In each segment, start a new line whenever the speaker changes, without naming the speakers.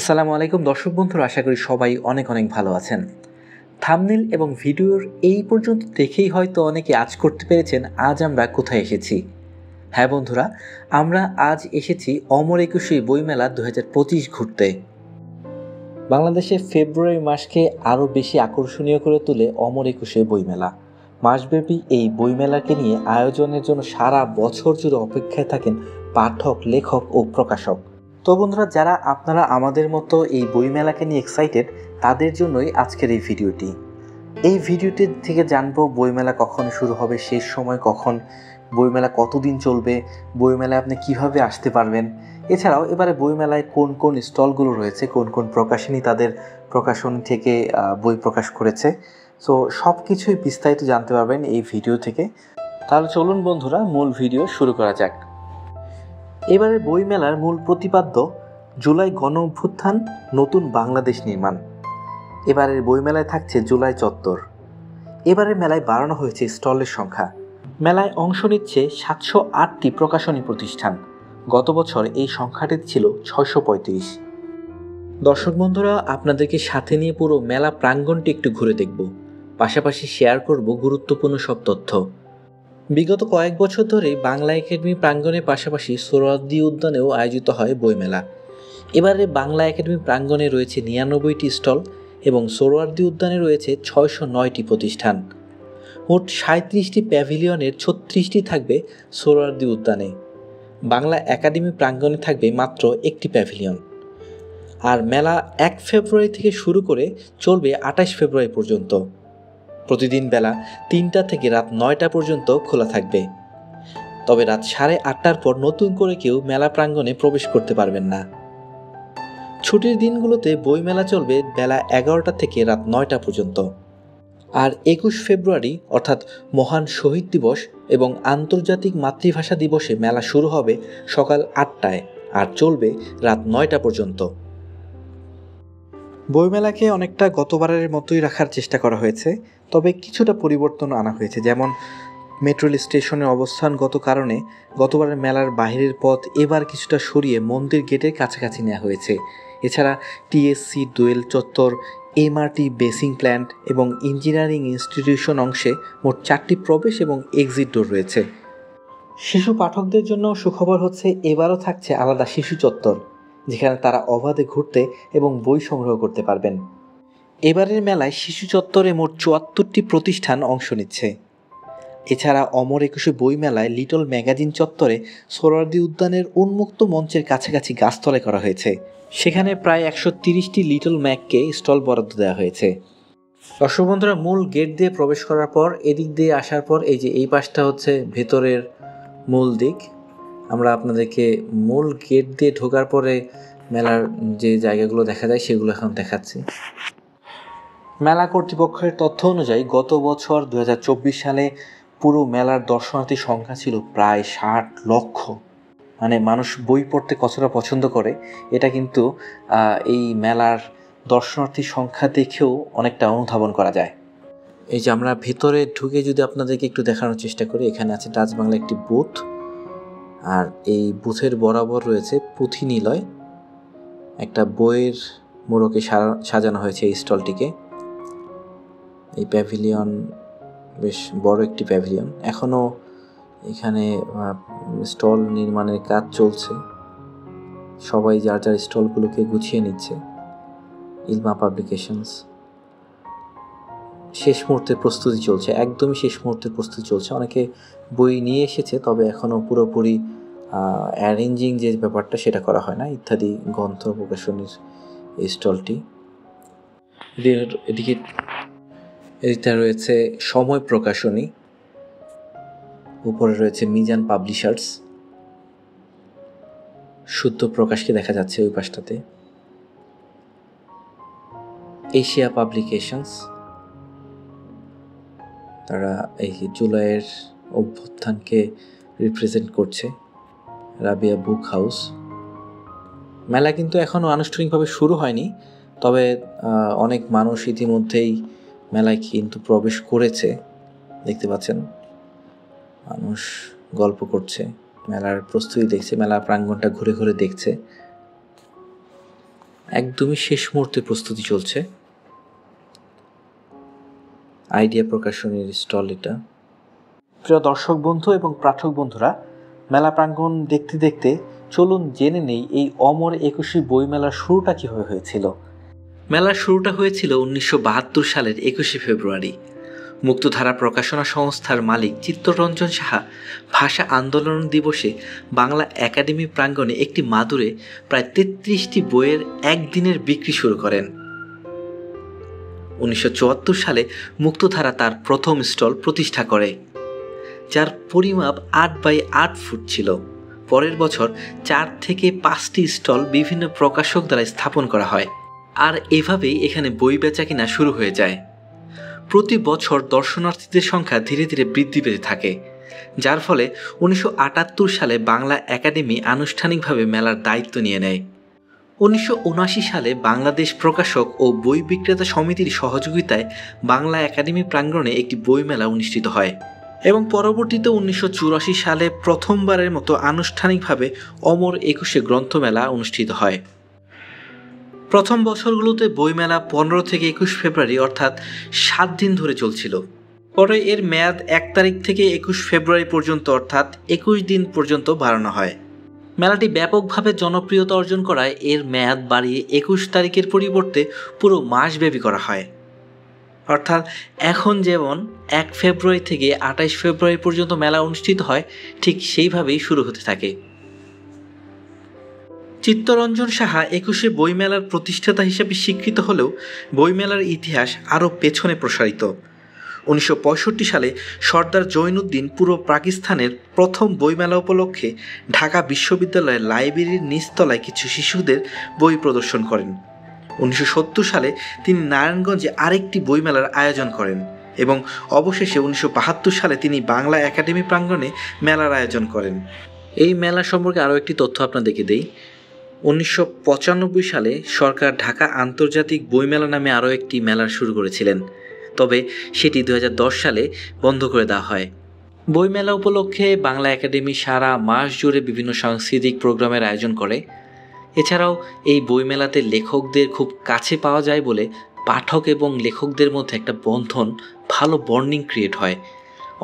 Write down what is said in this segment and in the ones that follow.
আসসালামু আলাইকুম দর্শক বন্ধুরা, আশা করি সবাই অনেক ভালো আছেন। থাম্বনেল এবং ভিডিওর এই পর্যন্ত দেখেই হয়তো অনেকে আজ করতে পেরেছেন আজ আমরা কোথায় এসেছি। হ্যাঁ বন্ধুরা, আমরা আজ এসেছি অমর একুশে বইমেলা 2025 ঘুরতে। বাংলাদেশে ফেব্রুয়ারি মাসকে আরও বেশি আকর্ষণীয় করে তোলে অমর একুশে বইমেলা। মাসব্যাপী এই বইমেলাকে নিয়ে আয়োজনের জন্য সারা বছর জুড়ে অপেক্ষায় থাকেন পাঠক, লেখক ও প্রকাশক। তো বন্ধুরা, যারা আপনারা আমাদের মতো এই বইমেলাকে নিয়ে এক্সাইটেড, তাদের জন্যই আজকের এই ভিডিওটি। এই ভিডিওটি থেকে জানবো বইমেলা কখন শুরু হবে, শেষ সময় কখন, বইমেলা কতদিন চলবে, বইমেলায় আপনি কিভাবে আসতে পারবেন, এছাড়াও এবারে বইমেলায় কোন কোন স্টলগুলো রয়েছে, কোন কোন প্রকাশনী তাদের প্রকাশনী থেকে বই প্রকাশ করেছে। সো সব কিছুই বিস্তারিত জানতে পারবেন এই ভিডিও থেকে। তাহলে চলুন বন্ধুরা, মূল ভিডিও শুরু করা যাক। এবারে বইমেলার মূল প্রতিপাদ্য জুলাই গণ অভ্যুত্থান, নতুন বাংলাদেশ নির্মাণ। এবারের বইমেলায় থাকছে জুলাই চত্বর। এবারের মেলায় বাড়ানো হয়েছে স্টলের সংখ্যা। মেলায় অংশ নিচ্ছে 708টি প্রকাশনী প্রতিষ্ঠান। গত বছর এই সংখ্যাটি ছিল 635। দর্শক বন্ধুরা, আপনাদেরকে সাথে নিয়ে পুরো মেলা প্রাঙ্গণটি একটু ঘুরে দেখব, পাশাপাশি শেয়ার করব গুরুত্বপূর্ণ সব তথ্য। বিগত কয়েক বছর ধরেই বাংলা একাডেমি প্রাঙ্গণের পাশাপাশি সোহরাওয়ার্দী উদ্যানেও আয়োজিত হয় বইমেলা। এবারে বাংলা একাডেমি প্রাঙ্গণে রয়েছে 99টি স্টল এবং সোহরাওয়ার্দী উদ্যানে রয়েছে 609টি প্রতিষ্ঠান। মোট 37টি প্যাভিলিয়নের 36টি থাকবে সোহরাওয়ার্দী উদ্যানে। বাংলা একাডেমি প্রাঙ্গণে থাকবে মাত্র একটি প্যাভিলিয়ন। আর মেলা 1 ফেব্রুয়ারি থেকে শুরু করে চলবে 28 ফেব্রুয়ারি পর্যন্ত। প্রতিদিন বেলা 3টা থেকে রাত 9টা পর্যন্ত খোলা থাকবে। তবে রাত 8:30টার পর নতুন করে কেউ মেলা প্রাঙ্গণে প্রবেশ করতে পারবেন না। ছুটির দিনগুলোতে বইমেলা চলবে বেলা 11টা থেকে রাত 9টা পর্যন্ত। আর 21 ফেব্রুয়ারি অর্থাৎ মহান শহীদ দিবস এবং আন্তর্জাতিক মাতৃভাষা দিবসে মেলা শুরু হবে সকাল 8টায় আর চলবে রাত 9টা পর্যন্ত। বইমেলাকে অনেকটা গতবারের মতোই রাখার চেষ্টা করা হয়েছে, তবে কিছুটা পরিবর্তন আনা হয়েছে। যেমন মেট্রো রেল স্টেশনের অবস্থানগত কারণে গতবারের মেলার বাইরের পথ এবার কিছুটা সরিয়ে মন্দির গেটের কাছাকাছি নেওয়া হয়েছে। এছাড়া টিএসসি দোয়েল চত্বর, এমআরটি বেসিং প্ল্যান্ট এবং ইঞ্জিনিয়ারিং ইনস্টিটিউশন অংশে মোট 4টি প্রবেশ এবং এক্সিট ডোর রয়েছে। শিশু পাঠকদের জন্য সুখবর হচ্ছে, এবারও থাকছে আলাদা শিশু চত্বর, যেখানে তারা অবাধে ঘুরতে এবং বই সংগ্রহ করতে পারবেন। এবারের মেলায় শিশু চত্বরে মোট 74টি প্রতিষ্ঠান অংশ নিচ্ছে। এছাড়া অমর একুশে বইমেলায় লিটল ম্যাগাজিন চত্বরে সোহরাওয়ার্দী উদ্যানের উন্মুক্ত মঞ্চের কাছাকাছি গাছতলায় করা হয়েছে। সেখানে প্রায় 130টি লিটল ম্যাগকে স্টল বরাদ্দ দেওয়া হয়েছে। দর্শক বন্ধুরা, মূল গেট দিয়ে প্রবেশ করার পর এদিক দিয়ে আসার পর এই পাশটা হচ্ছে ভেতরের মূল দিক। আমরা আপনাদেরকে মূল গেট দিয়ে ঢোকার পরে মেলার যে জায়গাগুলো দেখা যায় সেগুলো এখন দেখাচ্ছি। মেলা কর্তৃপক্ষের তথ্য অনুযায়ী গত বছর 2024 সালে পুরো মেলার দর্শনার্থীর সংখ্যা ছিল প্রায় 60 লক্ষ। মানে মানুষ বই পড়তে কতটা পছন্দ করে এটা কিন্তু এই মেলার দর্শনার্থীর সংখ্যা দেখেও অনেকটা অনুধাবন করা যায়। এই যে আমরা ভেতরে ঢুকে যদি আপনাদেরকে একটু দেখানোর চেষ্টা করি, এখানে আছে ডাচ বাংলা একটি বুথ, আর এই বুথের বরাবর রয়েছে পুঁথি নিলয়। একটা বইয়ের মোড়কে সাজানো হয়েছে এই স্টলটিকে। এই প্যাভিলিয়ন বেশ বড় একটি প্যাভিলিয়ন। এখনও এখানে স্টল নির্মাণের কাজ চলছে, সবাই যার যার স্টলগুলোকে গুছিয়ে নিচ্ছে। ইলমা পাবলিকেশনস শেষ মুহূর্তের প্রস্তুতি চলছে, একদমই শেষ মুহূর্তের প্রস্তুতি চলছে। অনেকে বই নিয়ে এসেছে, তবে এখনও পুরোপুরি অ্যারেঞ্জিং যে ব্যাপারটা সেটা করা হয় না। ইত্যাদি গ্রন্থ প্রকাশনীর এই স্টলটি। এদিকে এটা রয়েছে সময় প্রকাশনী, উপরে রয়েছে মিজান পাবলিশার্স, শুদ্ধ প্রকাশকে দেখা যাচ্ছে ওই পাশটাতে। এশিয়া পাবলিকেশনস, তারা এই জুলাইয়ের অভ্যুত্থানকে রিপ্রেজেন্ট করছে। Rabia book house. মেলা কিন্তু এখনও আনুষ্ঠানিকভাবে শুরু হয়নি, তবে অনেক মানুষ ইতিমধ্যেই মেলায় কিন্তু প্রবেশ করেছে। দেখতে পাচ্ছেন মানুষ গল্প করছে, মেলার প্রস্তুতি দেখছে, মেলার প্রাঙ্গণটা ঘুরে ঘুরে দেখছে। একদমই শেষ মুহূর্তে প্রস্তুতি চলছে। আইডিয়া প্রকাশনীর স্টল এটা। প্রিয় দর্শক বন্ধু এবং পাঠক বন্ধুরা, মেলা প্রাঙ্গণ দেখতে দেখতে চলুন জেনে নেই এই অমর একুশে বইমেলার শুরুটা কীভাবে হয়েছিল। মেলার শুরুটা হয়েছিল 1972 সালের 21শে ফেব্রুয়ারি। মুক্তধারা প্রকাশনা সংস্থার মালিক চিত্তরঞ্জন সাহা ভাষা আন্দোলন দিবসে বাংলা একাডেমি প্রাঙ্গণে একটি মাদুরে প্রায় 33টি বইয়ের একদিনের বিক্রি শুরু করেন। 1974 সালে মুক্তধারা তার প্রথম স্টল প্রতিষ্ঠা করে, যার পরিমাপ 8x8 ফুট ছিল। পরের বছর 4 থেকে 5টি স্টল বিভিন্ন প্রকাশক দ্বারা স্থাপন করা হয়, আর এভাবেই এখানে বই বেচা কিনা শুরু হয়ে যায়। প্রতি বছর দর্শনার্থীদের সংখ্যা ধীরে ধীরে বৃদ্ধি পেতে থাকে, যার ফলে 1978 সালে বাংলা একাডেমি আনুষ্ঠানিকভাবে মেলার দায়িত্ব নিয়ে নেয়। 1979 সালে বাংলাদেশ প্রকাশক ও বই বিক্রেতা সমিতির সহযোগিতায় বাংলা একাডেমি প্রাঙ্গণে একটি বইমেলা অনুষ্ঠিত হয় এবং পরবর্তীতে 1984 সালে প্রথমবারের মতো আনুষ্ঠানিকভাবে অমর একুশে গ্রন্থমেলা অনুষ্ঠিত হয়। প্রথম বছরগুলোতে বইমেলা 15 থেকে 21 ফেব্রুয়ারি অর্থাৎ 7 দিন ধরে চলছিল। পরে এর মেয়াদ 1 তারিখ থেকে 21 ফেব্রুয়ারি পর্যন্ত অর্থাৎ 21 দিন পর্যন্ত বাড়ানো হয়। মেলাটি ব্যাপকভাবে জনপ্রিয়তা অর্জন করায় এর মেয়াদ বাড়িয়ে 21 তারিখের পরিবর্তে পুরো মাসব্যাপী করা হয়। অর্থাৎ এখন যেমন 1 ফেব্রুয়ারি থেকে 28 ফেব্রুয়ারি পর্যন্ত মেলা অনুষ্ঠিত হয়, ঠিক সেইভাবেই শুরু হতে থাকে। চিত্তরঞ্জন সাহা 21শে বইমেলার প্রতিষ্ঠাতা হিসেবে স্বীকৃত হলেও বইমেলার ইতিহাস আরও পেছনে প্রসারিত। 1965 সালে সর্দার জৈনুদ্দিন পূর্ব পাকিস্তানের প্রথম বইমেলা উপলক্ষে ঢাকা বিশ্ববিদ্যালয়ের লাইব্রেরির নিচতলায় কিছু শিশুদের বই প্রদর্শন করেন। 1970 সালে তিনি নারায়ণগঞ্জে আরেকটি বইমেলার আয়োজন করেন এবং অবশেষে 1972 সালে তিনি বাংলা একাডেমি প্রাঙ্গণে মেলার আয়োজন করেন। এই মেলা সম্পর্কে আরও একটি তথ্য আপনাদেরকে দেই। 1995 সালে সরকার ঢাকা আন্তর্জাতিক বইমেলা নামে আরও একটি মেলা শুরু করেছিলেন, তবে সেটি 2010 সালে বন্ধ করে দেওয়া হয়। বইমেলা উপলক্ষে বাংলা একাডেমি সারা মাস জুড়ে বিভিন্ন সাংস্কৃতিক প্রোগ্রামের আয়োজন করে। এছাড়াও এই বইমেলাতে লেখকদের খুব কাছে পাওয়া যায় বলে পাঠক এবং লেখকদের মধ্যে একটা বন্ধন, ভালো বন্ডিং ক্রিয়েট হয়।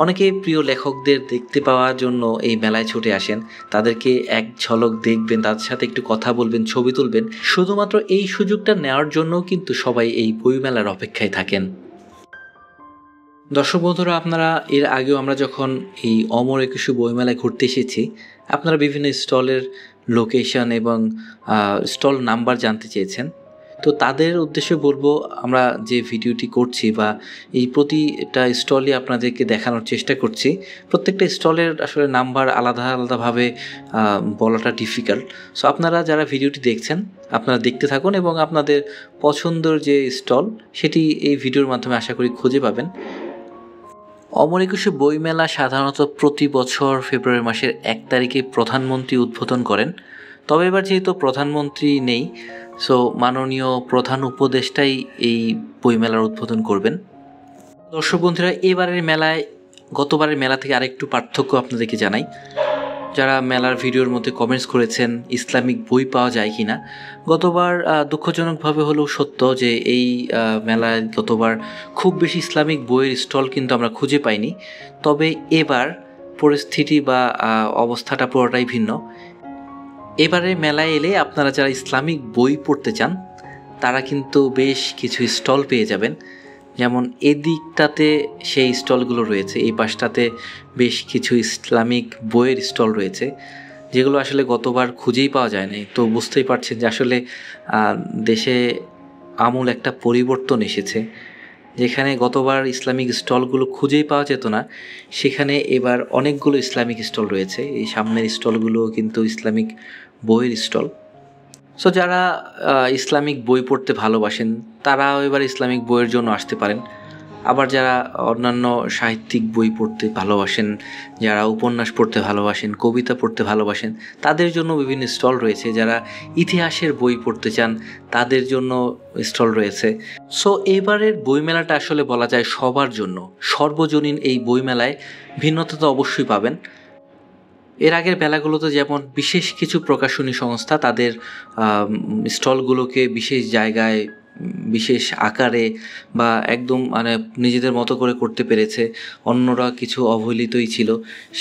অনেকে প্রিয় লেখকদের দেখতে পাওয়ার জন্য এই মেলায় ছুটে আসেন, তাদেরকে এক ঝলক দেখবেন, তাদের সাথে একটু কথা বলবেন, ছবি তুলবেন। শুধুমাত্র এই সুযোগটা নেওয়ার জন্যও কিন্তু সবাই এই বইমেলার অপেক্ষায় থাকেন। দর্শক বন্ধুরা, আপনারা এর আগেও আমরা যখন এই অমর একুশে বইমেলায় ঘুরতে এসেছি, আপনারা বিভিন্ন স্টলের লোকেশন এবং স্টল নাম্বার জানতে চেয়েছেন। তো তাদের উদ্দেশ্যে বলবো, আমরা যে ভিডিওটি করছি বা এই প্রতিটা স্টলই আপনাদেরকে দেখানোর চেষ্টা করছি, প্রত্যেকটা স্টলের আসলে নাম্বার আলাদা আলাদাভাবে বলাটা ডিফিকাল্ট। সো আপনারা যারা ভিডিওটি দেখছেন, আপনারা দেখতে থাকুন এবং আপনাদের পছন্দের যে স্টল সেটি এই ভিডিওর মাধ্যমে আশা করি খুঁজে পাবেন। অমর একুশে বইমেলা সাধারণত প্রতি বছর ফেব্রুয়ারি মাসের 1 তারিখে প্রধানমন্ত্রী উদ্বোধন করেন, তবে এবার যেহেতু প্রধানমন্ত্রী নেই, সো মাননীয় প্রধান উপদেষ্টাই এই বইমেলার উদ্বোধন করবেন। দর্শক বন্ধুরা, এবারের মেলায় গতবারের মেলা থেকে আরেকটু পার্থক্য আপনাদেরকে জানাই। যারা মেলার ভিডিওর মধ্যে কমেন্টস করেছেন ইসলামিক বই পাওয়া যায় কি না, গতবার দুঃখজনকভাবে হলেও সত্য যে এই মেলায় গতবার খুব বেশি ইসলামিক বইয়ের স্টল কিন্তু আমরা খুঁজে পাইনি। তবে এবার পরিস্থিতি বা অবস্থাটা পুরোটাই ভিন্ন। এবারে মেলায় এলে আপনারা যারা ইসলামিক বই পড়তে চান তারা কিন্তু বেশ কিছু স্টল পেয়ে যাবেন। যেমন এদিকটাতে সেই স্টলগুলো রয়েছে, এই পাশটাতে বেশ কিছু ইসলামিক বইয়ের স্টল রয়েছে, যেগুলো আসলে গতবার খুঁজেই পাওয়া যায় নাই। তো বুঝতেই পারছেন যে আসলে দেশে আমূল একটা পরিবর্তন এসেছে। যেখানে গতবার ইসলামিক স্টলগুলো খুঁজেই পাওয়া যেত না, সেখানে এবার অনেকগুলো ইসলামিক স্টল রয়েছে। এই সামনের স্টলগুলো কিন্তু ইসলামিক বইয়ের স্টল। সো যারা ইসলামিক বই পড়তে ভালোবাসেন তারাও এবার ইসলামিক বইয়ের জন্য আসতে পারেন। আবার যারা অন্যান্য সাহিত্যিক বই পড়তে ভালোবাসেন, যারা উপন্যাস পড়তে ভালোবাসেন, কবিতা পড়তে ভালোবাসেন, তাদের জন্য বিভিন্ন স্টল রয়েছে। যারা ইতিহাসের বই পড়তে চান তাদের জন্য স্টল রয়েছে। সো এবারের বইমেলাটা আসলে বলা যায় সবার জন্য, সর্বজনীন এই বইমেলায় ভিন্নতা তো অবশ্যই পাবেন। এর আগের মেলাগুলোতে যেমন বিশেষ কিছু প্রকাশনী সংস্থা তাদের স্টলগুলোকে বিশেষ জায়গায় বিশেষ আকারে বা একদম মানে নিজেদের মতো করে করতে পেরেছে, অন্যরা কিছু অবহেলিতই ছিল,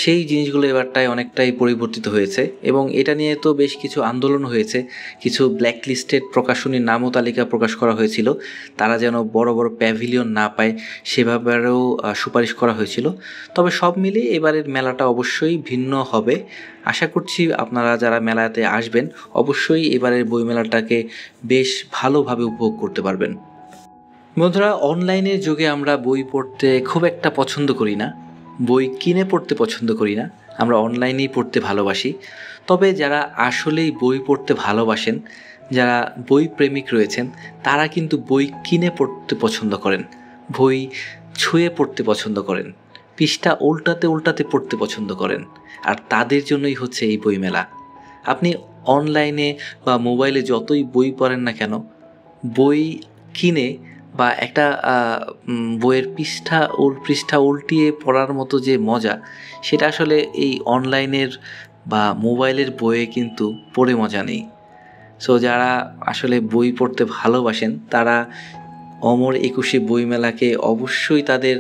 সেই জিনিসগুলো এবারটায় অনেকটাই পরিবর্তিত হয়েছে। এবং এটা নিয়ে তো বেশ কিছু আন্দোলন হয়েছে, কিছু ব্ল্যাকলিস্টেড প্রকাশনীর নামও তালিকা প্রকাশ করা হয়েছিল, তারা যেন বড় বড় প্যাভিলিয়ন না পায় সেভাবেও সুপারিশ করা হয়েছিল। তবে সব মিলিয়ে এবারের মেলাটা অবশ্যই ভিন্ন হবে। আশা করছি আপনারা যারা মেলাতে আসবেন অবশ্যই এবারের বইমেলাটাকে বেশ ভালোভাবে উপভোগ করতে পারবেন। বন্ধুরা, অনলাইনের যুগে আমরা বই পড়তে খুব একটা পছন্দ করি না, বই কিনে পড়তে পছন্দ করি না, আমরা অনলাইনেই পড়তে ভালোবাসি। তবে যারা আসলেই বই পড়তে ভালোবাসেন, যারা বই প্রেমিক রয়েছেন, তারা কিন্তু বই কিনে পড়তে পছন্দ করেন, বই ছুঁয়ে পড়তে পছন্দ করেন, পৃষ্ঠা উল্টাতে উল্টাতে পড়তে পছন্দ করেন। আর তাদের জন্যই হচ্ছে এই বইমেলা। আপনি অনলাইনে বা মোবাইলে যতই বই পড়েন না কেন, বই কিনে বা একটা বইয়ের পৃষ্ঠা উল্টিয়ে পড়ার মতো যে মজা, সেটা আসলে এই অনলাইনের বা মোবাইলের বইয়ে কিন্তু পড়ে মজা নেই। সো যারা আসলে বই পড়তে ভালোবাসেন তারা অমর একুশে বইমেলাকে অবশ্যই তাদের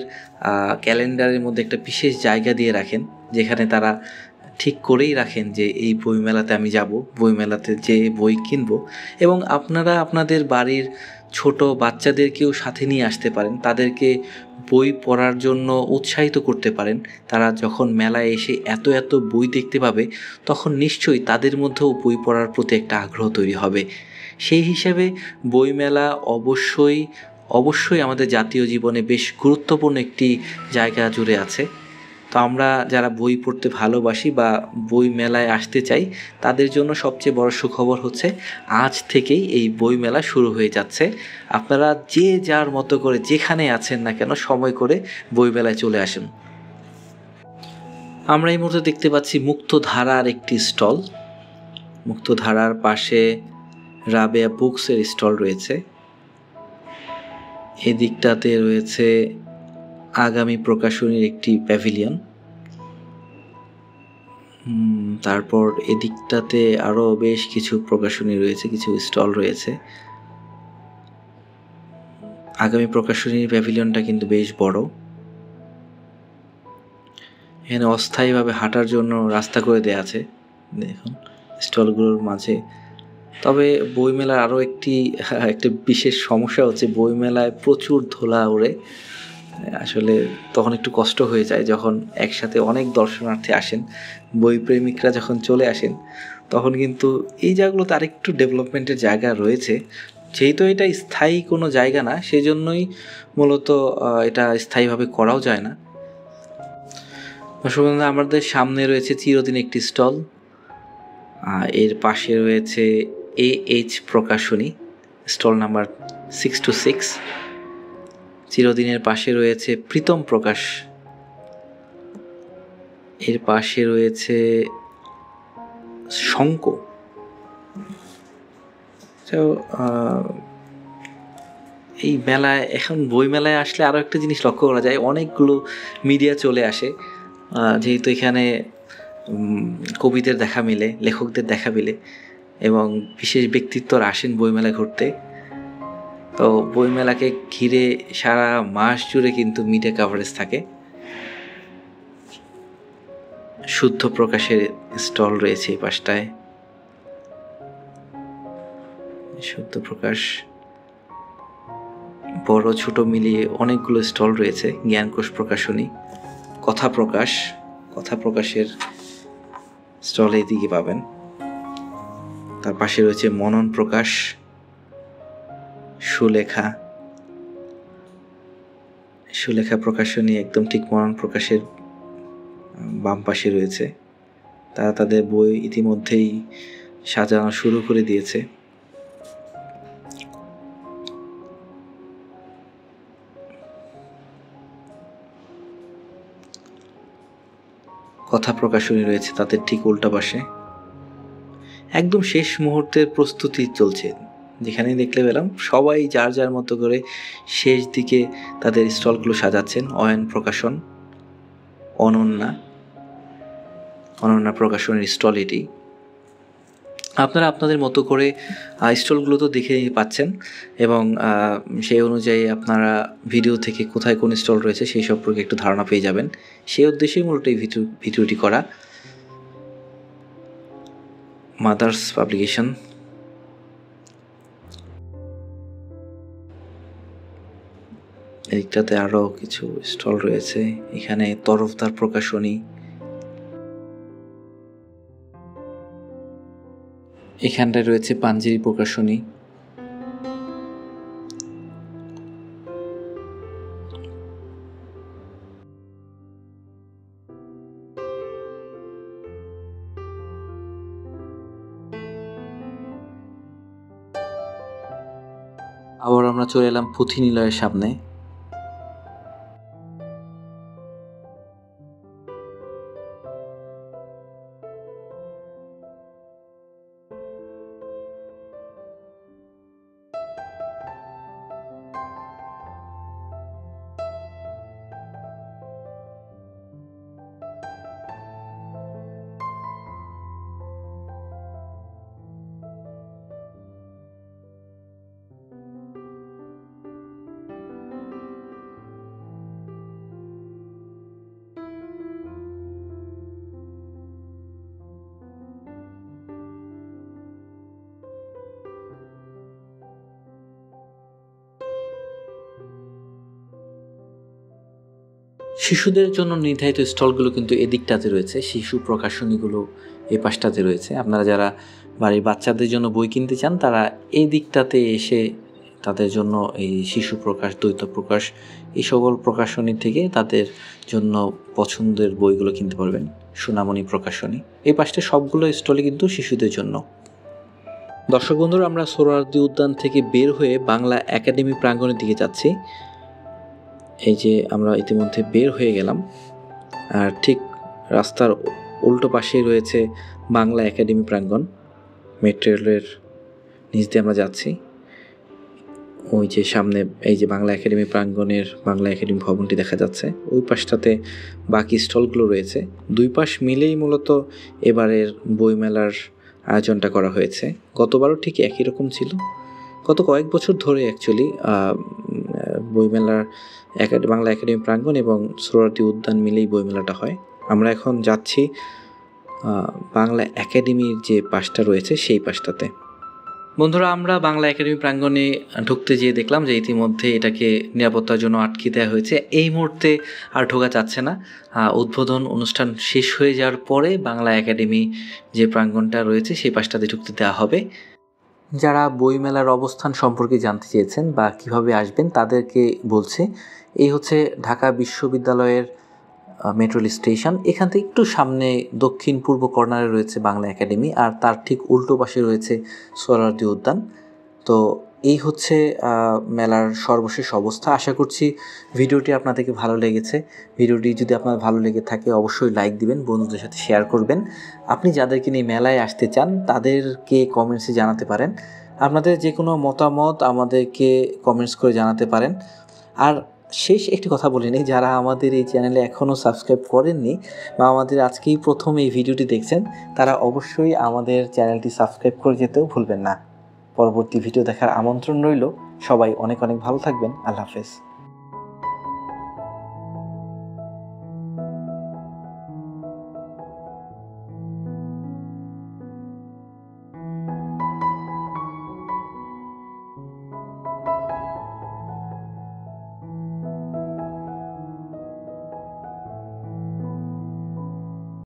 ক্যালেন্ডারের মধ্যে একটা বিশেষ জায়গা দিয়ে রাখেন, যেখানে তারা ঠিক করেই রাখেন যে এই বইমেলাতে আমি যাব, বইমেলাতে যে বই কিনবো। এবং আপনারা আপনাদের বাড়ির ছোট বাচ্চাদেরকেও সাথে নিয়ে আসতে পারেন, তাদেরকে বই পড়ার জন্য উৎসাহিত করতে পারেন। তারা যখন মেলায় এসে এত এত বই দেখতে পাবে, তখন নিশ্চয়ই তাদের মধ্যেও বই পড়ার প্রতি একটা আগ্রহ তৈরি হবে। সেই হিসেবে বইমেলা অবশ্যই আমাদের জাতীয় জীবনে বেশ গুরুত্বপূর্ণ একটি জায়গা জুড়ে আছে। তো আমরা যারা বই পড়তে ভালোবাসি বা বই মেলায় আসতে চাই, তাদের জন্য সবচেয়ে বড় সুখবর হচ্ছে আজ থেকেই এই বই মেলা শুরু হয়ে যাচ্ছে। আপনারা যে যার মতো করে যেখানে আছেন না কেন সময় করে বই মেলায় চলে আসুন। আমরা এই মুহূর্তে দেখতে পাচ্ছি মুক্তধারার একটি স্টল। মুক্তধারার পাশে রাবেয়া বুকসের স্টল রয়েছে, এদিকটাতে রয়েছে আগামী প্রকাশনীর একটি প্যাভিলিয়ন, তারপর এদিকটাতে আরও বেশ কিছু প্রকাশনী রয়েছে, কিছু স্টল রয়েছে। আগামী প্রকাশনীর প্যাভিলিয়নটা কিন্তু বেশ বড়, এখানে অস্থায়ীভাবে হাঁটার জন্য রাস্তা করে দেওয়া আছে দেখুন স্টলগুলোর মাঝে। তবে বইমেলার আরও একটা বিশেষ সমস্যা হচ্ছে, বইমেলায় প্রচুর ধুলা ওড়ে, আসলে তখন একটু কষ্ট হয়ে যায় যখন একসাথে অনেক দর্শনার্থী আসেন, বই প্রেমিকরা যখন চলে আসেন, তখন কিন্তু এই জায়গাগুলোতে আরেকটু ডেভেলপমেন্টের জায়গা রয়েছে। যেহেতু এটা স্থায়ী কোনো জায়গা না, সেই জন্যই মূলত এটা স্থায়ীভাবে করাও যায় না। দর্শক, আমাদের সামনে রয়েছে চিরদিন একটি স্টল, এর পাশে রয়েছে AH প্রকাশনী, স্টল নাম্বার 626। চিরদিনের পাশে রয়েছে প্রীতম প্রকাশ, এর পাশে রয়েছে শঙ্ক। তো এই মেলায়, এখন বই মেলায় আসলে আরও একটা জিনিস লক্ষ্য করা যায়, অনেকগুলো মিডিয়া চলে আসে, যেহেতু এখানে কবিদের দেখা মেলে, লেখকদের দেখা মেলে এবং বিশেষ ব্যক্তিত্বরা আসেন বইমেলায় ঘুরতে। তো বইমেলাকে ঘিরে সারা মাস জুড়ে কিন্তু মিডিয়া কাভারেজ থাকে। শুদ্ধ প্রকাশের স্টল রয়েছে এই পাশটায়, শুদ্ধ প্রকাশ বড় ছোট মিলিয়ে অনেকগুলো স্টল রয়েছে। জ্ঞানকোষ প্রকাশনী, কথা প্রকাশের স্টল এদিকে পাবেন। তার পাশে রয়েছে মনন প্রকাশ, সুলেখা প্রকাশনী একদম ঠিক মনন প্রকাশের বাম পাশে রয়েছে। তারা তাদের বই ইতিমধ্যেই সাজানো শুরু করে দিয়েছে। কথা প্রকাশনী রয়েছে তাদের ঠিক উল্টা পাশে। একদম শেষ মুহূর্তের প্রস্তুতি চলছে, যেখানেই দেখলে পেলাম সবাই যার যার মতো করে শেষ দিকে তাদের স্টলগুলো সাজাচ্ছেন। অয়ন প্রকাশন, অনন্যা, অনন্যা প্রকাশনীর স্টল এটি। আপনারা আপনাদের মতো করে স্টলগুলো তো দেখে পাচ্ছেন এবং সেই অনুযায়ী আপনারা ভিডিও থেকে কোথায় কোন স্টল রয়েছে সেই সম্পর্কে একটু ধারণা পেয়ে যাবেন। সেই উদ্দেশ্যেই মূলত এই ভিডিওটি করা। মাদার্স পাবলিকেশন, এদিকটাতে আরও কিছু স্টল রয়েছে। এখানে তরফদার প্রকাশনী, এখানটায় রয়েছে পাঞ্জেরি প্রকাশনী, আবার আমরা চলে এলাম পুঁথি নিলয়ের সামনে। শিশুদের জন্য নির্ধারিত স্টলগুলো কিন্তু এদিকটাতে রয়েছে, শিশু প্রকাশনীগুলো এই পাশটাতে রয়েছে। আপনারা যারা বাড়ির বাচ্চাদের জন্য বই কিনতে চান তারা এই দিকটাতে এসে তাদের জন্য এই শিশু প্রকাশ, দ্বৈত প্রকাশ, এই সকল প্রকাশনী থেকে তাদের জন্য পছন্দের বইগুলো কিনতে পারবেন। সোনামণি প্রকাশনী, এই পাশটা সবগুলো স্টলে কিন্তু শিশুদের জন্য। দর্শক বন্ধুরা, আমরা সোহরাওয়ার্দী উদ্যান থেকে বের হয়ে বাংলা একাডেমি প্রাঙ্গণের দিকে যাচ্ছি। এই যে আমরা ইতিমধ্যে বের হয়ে গেলাম, আর ঠিক রাস্তার উল্টো পাশেই রয়েছে বাংলা একাডেমি প্রাঙ্গণ। মেট্রো রেলের নিচ দিয়ে আমরা যাচ্ছি। ওই যে সামনে এই যে বাংলা একাডেমি প্রাঙ্গণের বাংলা একাডেমি ভবনটি দেখা যাচ্ছে, ওই পাশটাতে বাকি স্টলগুলো রয়েছে। দুই পাশ মিলেই মূলত এবারের বইমেলার আয়োজনটা করা হয়েছে। গতবারও ঠিক একই রকম ছিল। গত কয়েক বছর ধরে অ্যাকচুয়ালি বইমেলার বাংলা একাডেমি প্রাঙ্গণ এবং সোহরাওয়ার্দী উদ্যান মিলেই বইমেলাটা হয়। আমরা এখন যাচ্ছি বাংলা একাডেমির যে পাশটা রয়েছে সেই পাশটাতে। বন্ধুরা, আমরা বাংলা একাডেমি প্রাঙ্গণে ঢুকতে যেয়ে দেখলাম যে ইতিমধ্যে এটাকে নিরাপত্তার জন্য আটকে দেওয়া হয়েছে। এই মুহূর্তে আর ঢোকা যাচ্ছে না। উদ্বোধন অনুষ্ঠান শেষ হয়ে যাওয়ার পরে বাংলা একাডেমি যে প্রাঙ্গণটা রয়েছে সেই পাশটাতে ঢুকতে দেওয়া হবে। যারা বইমেলার অবস্থান সম্পর্কে জানতে চেয়েছেন বা কিভাবে আসবেন তাদেরকে বলছে, এই হচ্ছে ঢাকা বিশ্ববিদ্যালয়ের মেট্রো রেল স্টেশন। এখান থেকে একটু সামনে দক্ষিণ পূর্ব কর্নারে রয়েছে বাংলা একাডেমি, আর তার ঠিক উল্টো পাশে রয়েছে সোহরাওয়ার্দী উদ্যান। তো এই হচ্ছে মেলার সর্বশেষ অবস্থা। আশা করছি ভিডিওটি আপনাদেরকে ভালো লেগেছে। ভিডিওটি যদি আপনার ভালো লেগে থাকে অবশ্যই লাইক দিবেন, বন্ধুদের সাথে শেয়ার করবেন। আপনি যাদেরকে নিয়ে মেলায় আসতে চান তাদেরকে কমেন্টসে জানাতে পারেন। আপনাদের যে কোনো মতামত আমাদেরকে কমেন্টস করে জানাতে পারেন। আর শেষ একটি কথা বলে নিই, যারা আমাদের এই চ্যানেলে এখনও সাবস্ক্রাইব করেননি বা আমাদের আজকেই প্রথম এই ভিডিওটি দেখছেন, তারা অবশ্যই আমাদের চ্যানেলটি সাবস্ক্রাইব করে যেতেও ভুলবেন না। পরবর্তী ভিডিও দেখার আমন্ত্রণ রইল। সবাই অনেক অনেক ভালো থাকবেন। আল্লাহ হাফেজ।